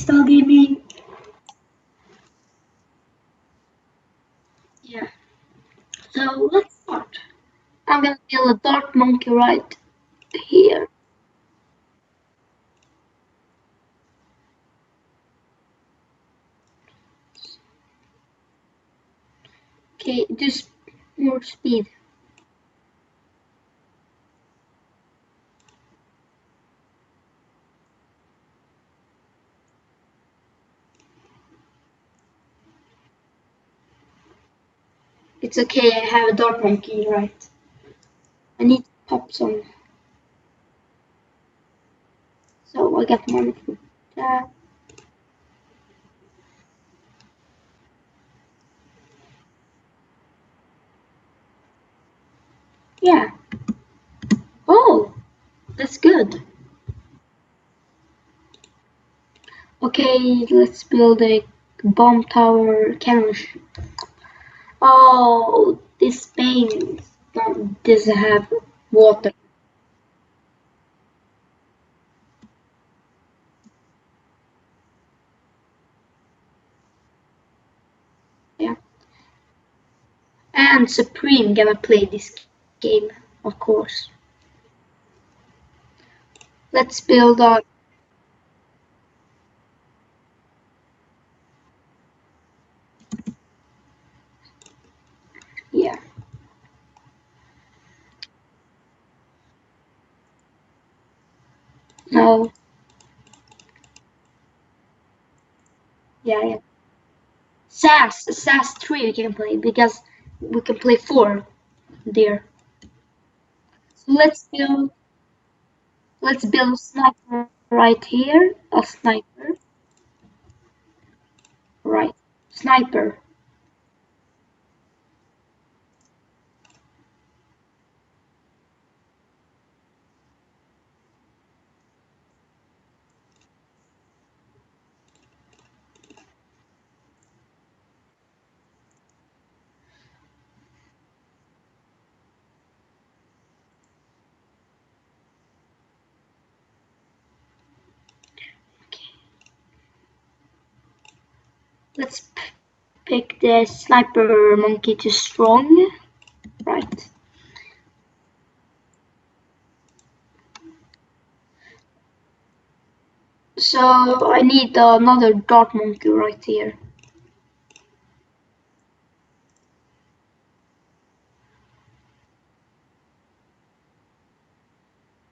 CrystalGaming. Yeah. So let's start. I'm gonna build a dark monkey right here. Okay, just more speed. It's okay, I have a dark monkey, right? I need to pop some. So I got money for that. Yeah. Oh, that's good. Okay, let's build a bomb tower cannon. Oh, this Spain doesn't have water. Yeah. And Supreme gonna play this game, of course. Let's build our. Yeah. No. Yeah. SAS 3 we can play because we can play 4 there. So let's build a sniper right here. A sniper. Right. Sniper. Okay. Let's pick the sniper monkey to strong. Right. So I need another dart monkey right here.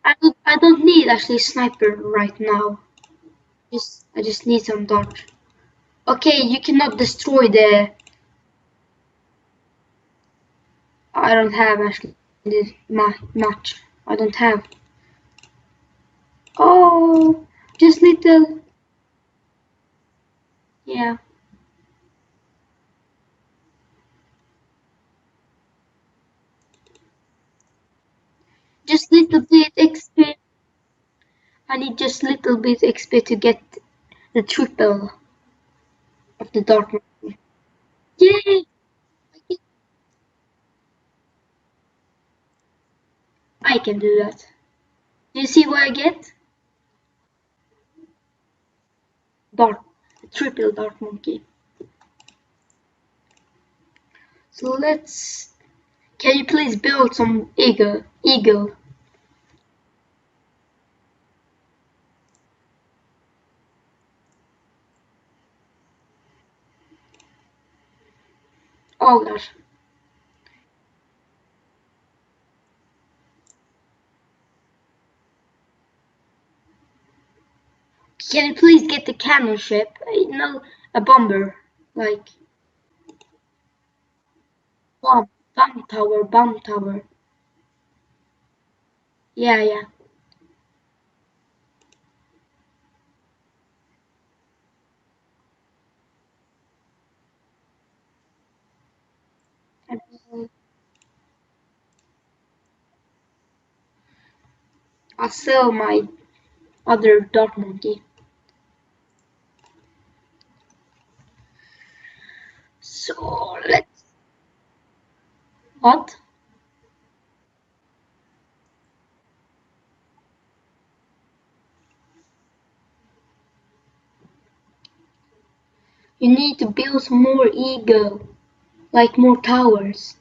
I don't need actually sniper right now. I just need some dart. Okay, you cannot destroy the. I don't have actually this match. I don't have. Oh, just little. Yeah, just little bit XP. I need just little bit XP to get the triple of the dart monkey. Yay! I can do that. Do you see what I get? Dart, triple dart monkey. So let's. Can you please build some eagle? Eagle. Oh gosh. Can you please get the cannon ship? No, a bomber. Like bomb tower. Yeah, yeah. I'll sell my other dog monkey. So let's. What? You need to build some more ego, like more towers.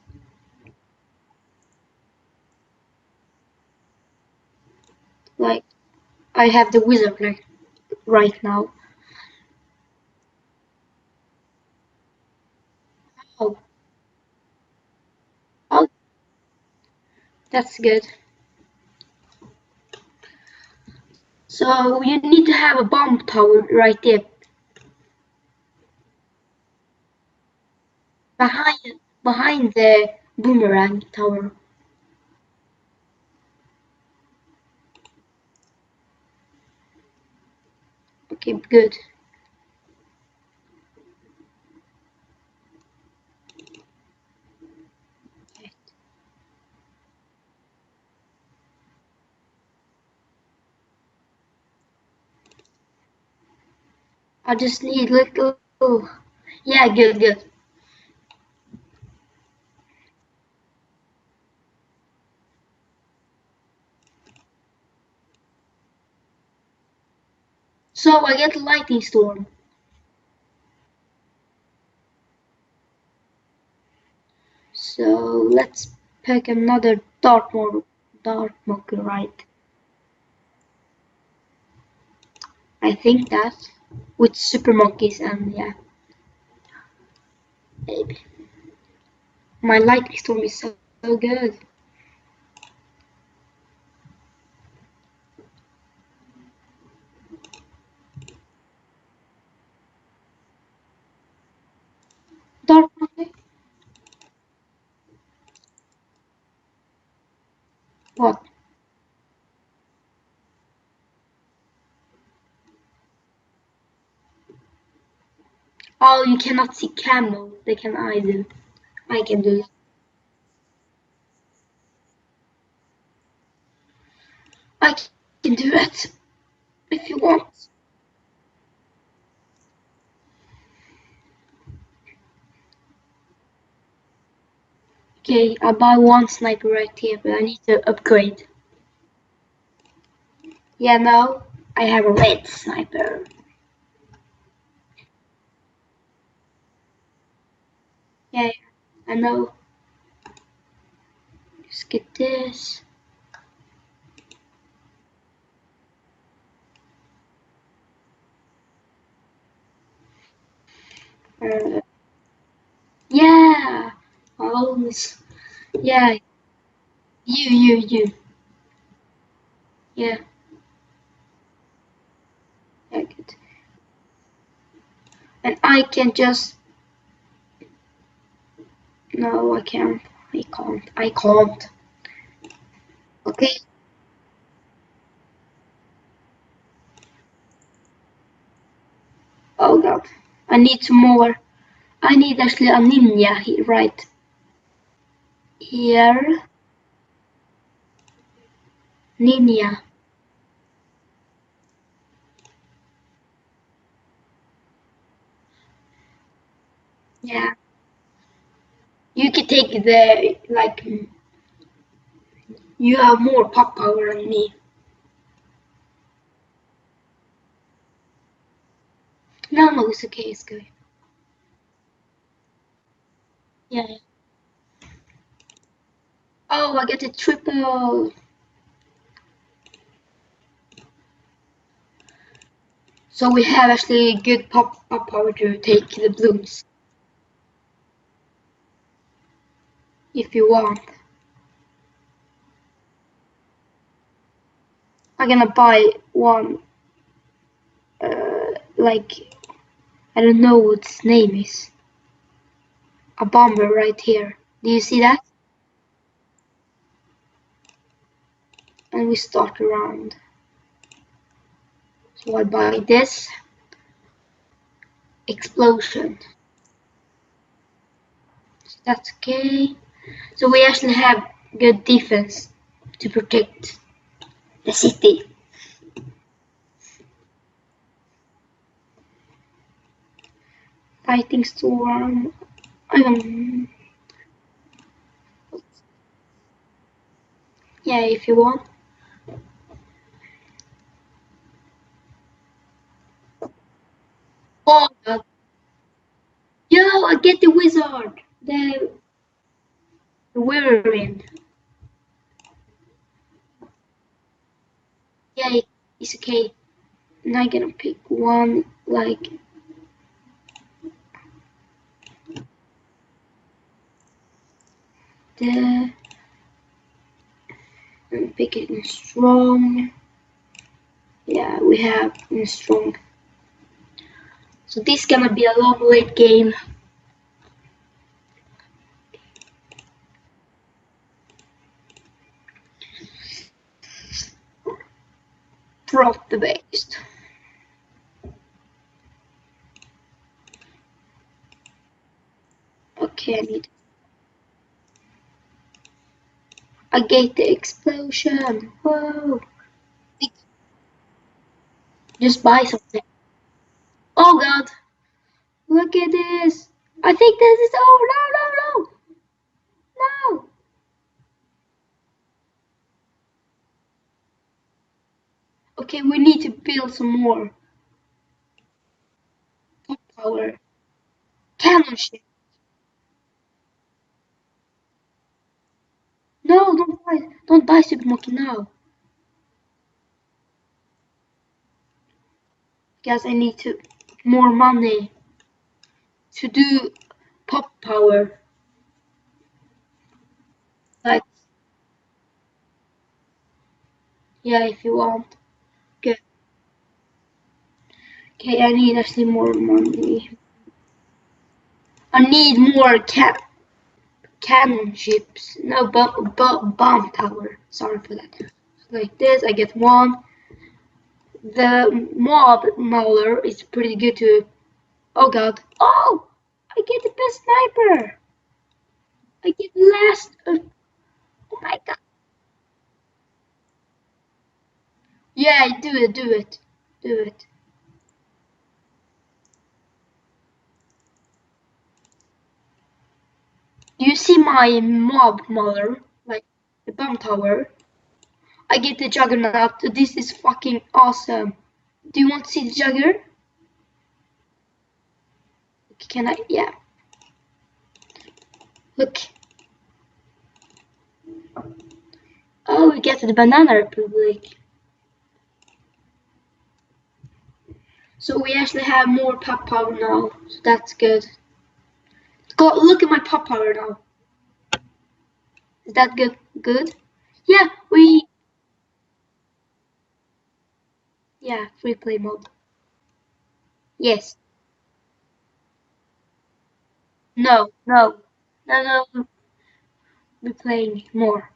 Like I have the wizard like right now. Oh, oh, that's good. So you need to have a bomb tower right there behind the boomerang tower. Okay, good. I just need little. Yeah, good, good. So I get lightning storm. So let's pick another dart monkey, right? I think that with super monkeys and yeah, maybe. My lightning storm is so good. Dart monkey? What? Oh, you cannot see camel. They can I do. I can do that. I can do that if you want. Okay, I'll buy one sniper right here, but I need to upgrade. Yeah, now I have a red sniper. Yeah, I know. Skip this. Uh, yeah. Always. Yeah. You. Yeah. Yeah, good. And I can just. No, I can't. I can't. I can't. Okay. Oh god. I need some more. I need actually a ninja here, right here. Ninja. Yeah. You can take the like. You have more pop power than me. No, no, it's okay. It's good. Yeah. Oh, I get a triple. So we have actually good pop power to take the blooms if you want. I'm gonna buy one, like, I don't know what its name is. A bomber right here. Do you see that? And we start around. So I buy this explosion. So that's okay. So we actually have good defense to protect the city. Fighting storm. Um, yeah, if you want. Oh god. The wearing. Yeah, it's okay. And I'm gonna pick one like the and pick it in strong. Yeah, we have in strong. So this is gonna be a long late game. Drop the base. Okay, I get the explosion. Whoa. Just buy something. Oh god. Look at this. I think this is. Oh no, no, no. No. Okay, we need to build some more power. Cannon ship. No, don't buy. Don't buy Super Monkey now. Guys, I need to more money to do pop power. Like, yeah, if you want. Good. Okay, I need actually more money. I need more cannon ships. No, bomb tower. Sorry for that. Like this, I get one. The mob mauler is pretty good too. Oh god. Oh! I get the best sniper! I get last. Oh my god. Yeah, do it, do it. Do it. Do you see my mob mauler? Like the bomb tower? I get the juggernaut. This is fucking awesome. Do you want to see the jugger? Can I? Yeah. Look. Oh, we get the Banana Republic. So we actually have more pop power now. So that's good. Go look at my pop power now. Is that good? Good? Yeah, free play mode. Yes. No, no. No, no, we're playing more.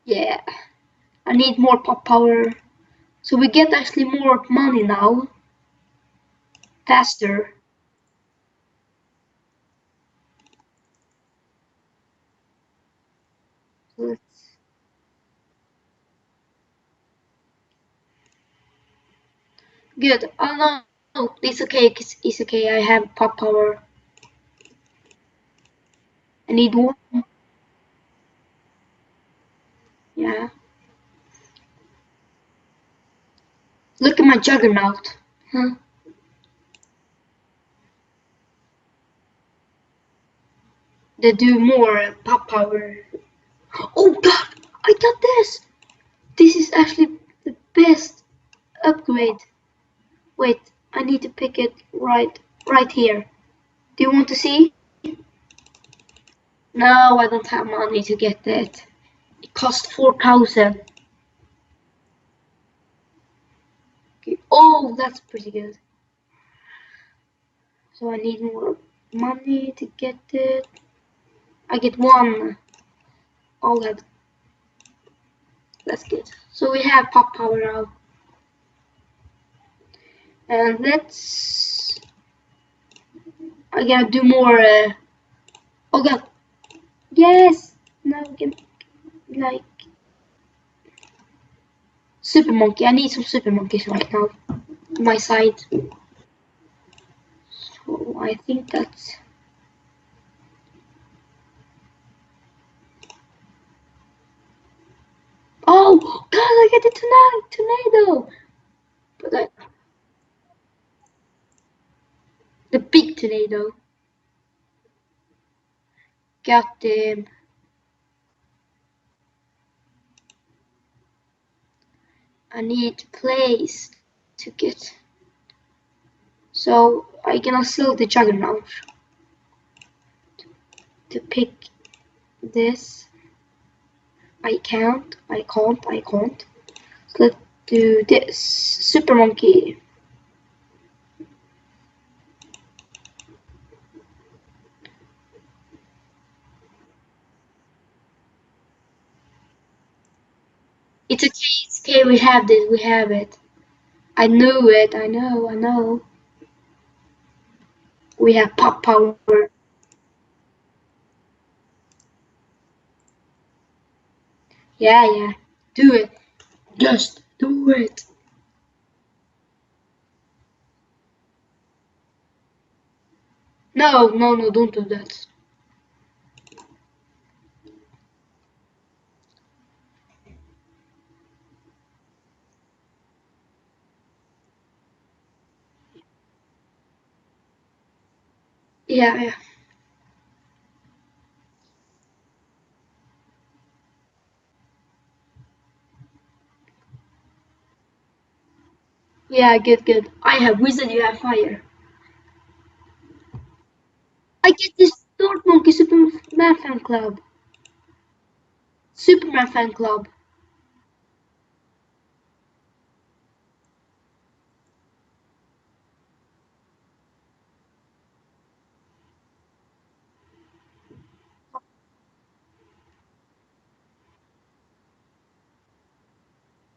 Yeah. I need more pop power. So we get actually more money now. Faster. Let's good. Oh no, no, it's okay. It's okay. I have pop power. I need one. Yeah. Look at my juggernaut. Huh? They do more pop power. Oh god! I got this! This is actually the best upgrade. Wait, I need to pick it right here. Do you want to see? No, I don't have money to get that. It cost 4,000. Okay. Oh, that's pretty good. So I need more money to get it. I get one. Oh, that's good. So we have pop power now. And I gotta do more. Oh god. Yes. Now we can like super monkey. I need some super monkeys right now. My side. So I think that's. Oh god! I get the tornado. But The big tornado. Got them. I need place to get. So I gonna sell the juggernaut to pick this. I can't. So let's do this. Super monkey. It's okay, we have this, we have it. I knew it, I know. We have pop power. Yeah. Do it. Just do it. No, don't do that. Yeah. Yeah, good. I have wizard, you have fire. I get this Dort Monkey Superman fan club. Superman fan club.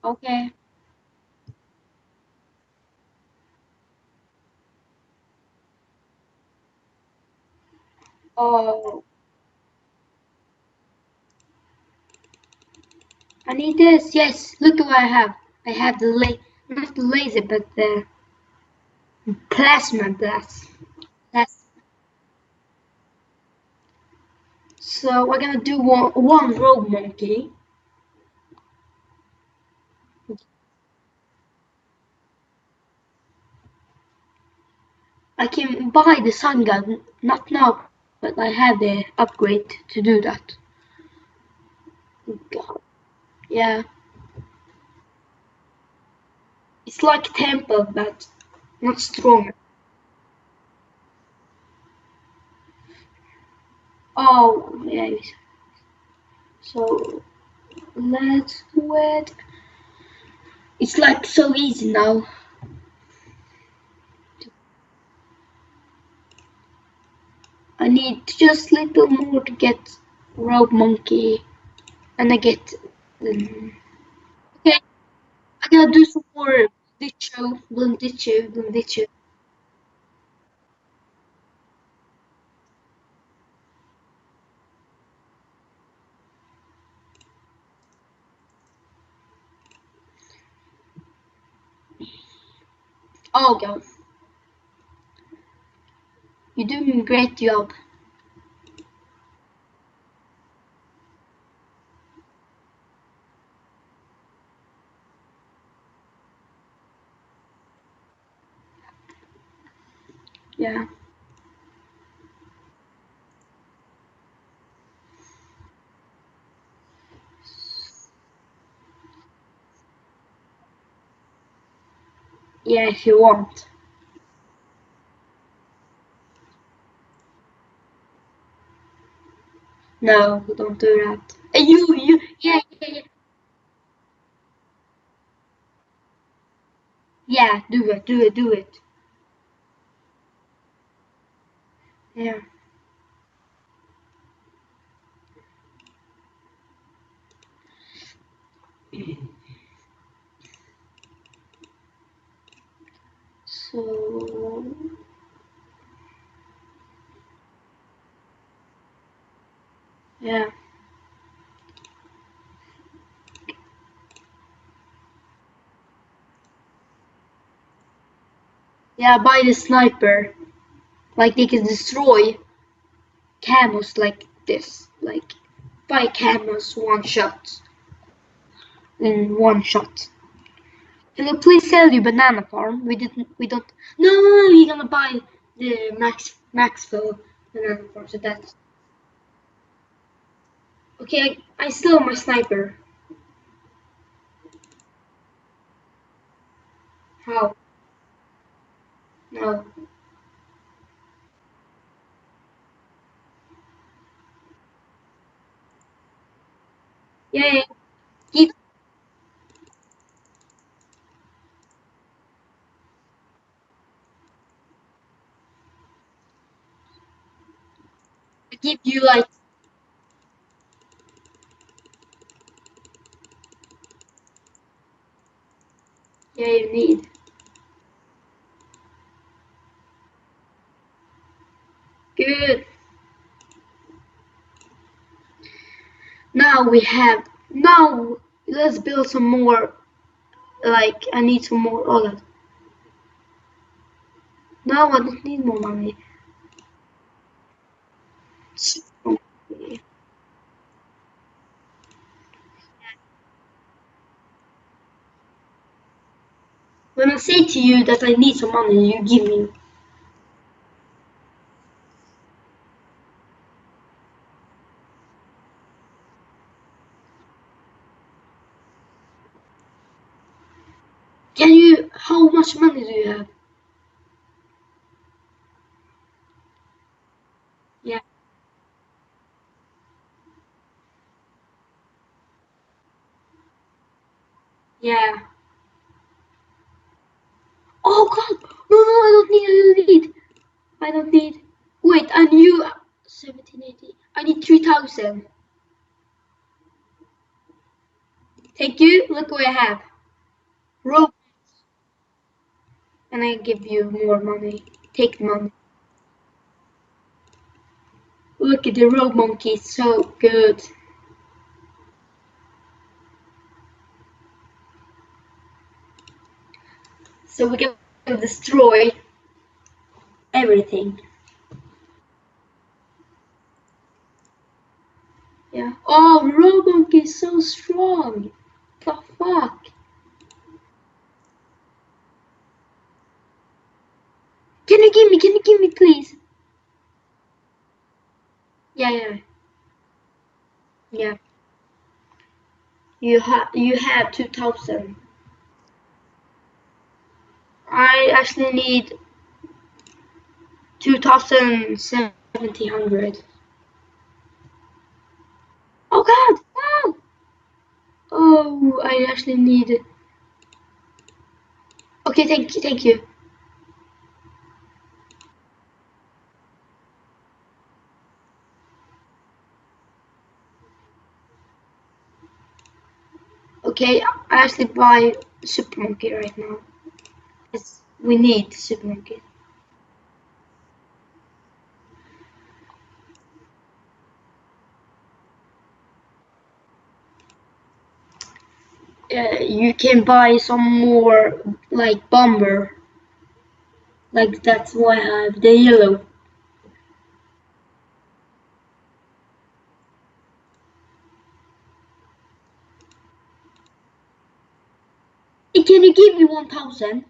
Okay. Oh, I need this. Yes, look at what I have. I have not the laser, but the plasma blast. That's so we're gonna do one rogue monkey. I can buy the sun gun, not now, but I have the upgrade to do that. God. Yeah, it's like temple, but not stronger. Oh, yeah. So let's do it. It's like so easy now. I need just little more to get rogue monkey, and I get. Okay, I gotta do some more ditcho. Oh god, you're doing a great job. Yeah. Yeah, if you want. No, don't do that. Yeah, do it. Yeah. So, yeah. Yeah, buy the sniper. Like, they can destroy camos like this. Like, buy camos one shot. In one shot. Can you please sell your banana farm? We don't. No, you're gonna buy. the Maxwell banana farm. So that's okay. I still have my sniper. How? No. Yeah, yeah. Give give you like yeah you need. Good. Now let's build some more. Like I need some more. Oh, that. No, I don't need more money. Okay. When I say to you that I need some money, you give me. Can you? How much money do you have? Yeah, yeah. Oh God! No, no, I don't need. I don't need. I don't need. Wait, and you 1780. I need 3000. Thank you. Look what I have. Rope, and I give you more money. Take the money. Look at the rope monkey. So good. So we can destroy everything. Yeah. Oh, rope monkey is so strong. The fuck? Can you give me? Can you give me, please? Yeah, yeah, yeah. You have 2000. I actually need 2700. Oh God! No! Oh, I actually need. Okay, thank you, thank you. Okay, I actually buy Super Monkey right now. We need Super Monkey. You can buy some more like bomber. Like that's why I have the yellow. Hey, can you give me 1000?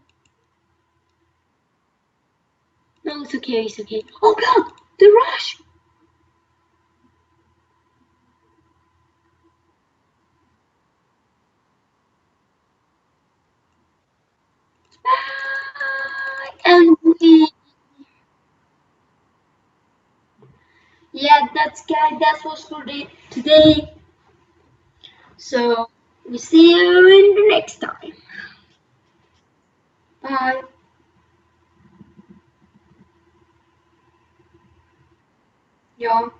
No, it's okay, it's okay. Oh God, the rush! And we, yeah, that's guy. That was for the today. So we see you in the next time. Bye. Ja.